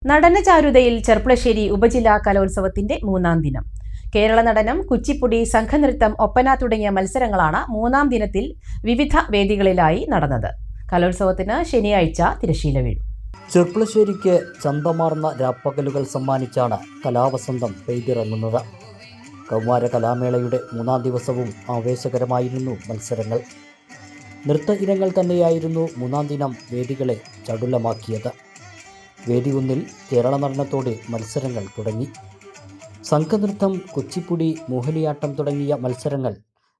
നടനചാരുതയിൽ ചെർപ്പുളശ്ശേരി ഉപജില്ലാ കലോത്സവത്തിന്റെ മൂന്നാം ദിനം. കേരള നടനം, കുച്ചിപ്പുടി, സംഘനൃത്തം, ഒപ്പന തുടങ്ങിയ മത്സരങ്ങളാണ് മൂന്നാം ദിനത്തിൽ വിവിധ വേദികളിലായി നടന്നത്. കലോത്സവത്തിന് ശനിയാഴ്ച തിരശ്ശീല വീഴും. ചെർപ്പുളശ്ശേരിക്ക് ചന്തമാർന്ന രാപ്പകലുകൾ സമ്മാനിച്ചാണ് കലാവസന്തം പെയ്തിറങ്ങുന്നത്. കൗമാര കലാമേളയുടെ മൂന്നാം ദിവസവും ആവേശകരമായിരുന്നു മത്സരങ്ങൾ. നൃത്ത ഇനങ്ങൾ തന്നെയായിരുന്നു മൂന്നാം ദിനം വേദികളെ ചടുലമാക്കിയത്. വേദി 1-ൽ കേരള നടനത്തോടെ മത്സരങ്ങൾ തുടങ്ങി. സംഘനൃത്തം, കുച്ചിപ്പുടി, മോഹിനിയാട്ടം തുടങ്ങിയ മത്സരങ്ങൾ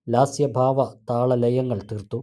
ലാസ്യഭാവ താളലയങ്ങൾ തീർത്തു.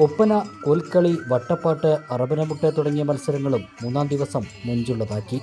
ഒപ്പന, കോൽക്കളി, വട്ടപ്പാട്ട്, അറബനമുട്ട തുടങ്ങിയ മത്സരങ്ങളും മൂന്നാം ദിവസം മുഞ്ചുള്ളതാക്കി.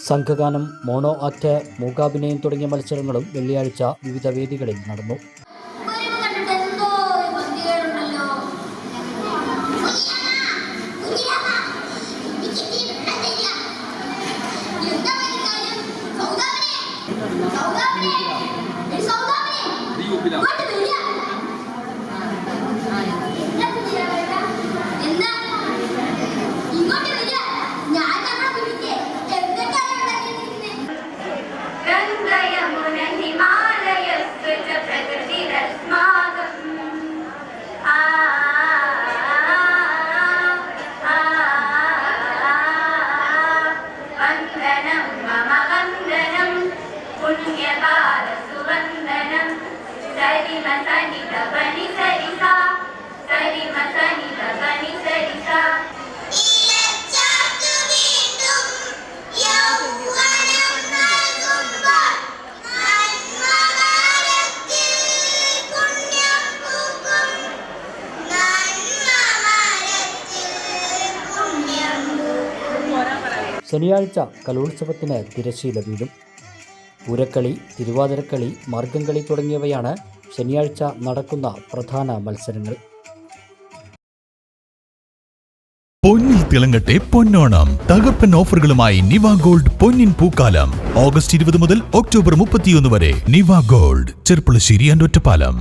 സംഘഗാനം, മോണോ ആക്ട്, മൂകാഭിനയം തുടങ്ങിയ മത്സരങ്ങളും വെള്ളിയാഴ്ച വിവിധ വേദികളിൽ നടന്നു. ശനിയാഴ്ച കലോത്സവത്തിന് തിരശ്ശീല വീഴും. പൂരക്കളി, തിരുവാതിരക്കളി, മാർഗംകളി തുടങ്ങിയവയാണ് ശനിയാഴ്ച നടക്കുന്ന പ്രധാന മത്സരങ്ങൾ. പൊന്നിൽ തിളങ്ങട്ടെ പൊന്നോണം. തകർപ്പൻ ഓഫറുകളുമായി നിവ ഗോൾഡ് പൊന്നിൻ പൂക്കാലം. ഓഗസ്റ്റ് 20 മുതൽ ഒക്ടോബർ 31 വരെ. നിവ ഗോൾഡ്, ചെർപ്പുളശ്ശേരി ആൻഡ് ഒറ്റപ്പാലം.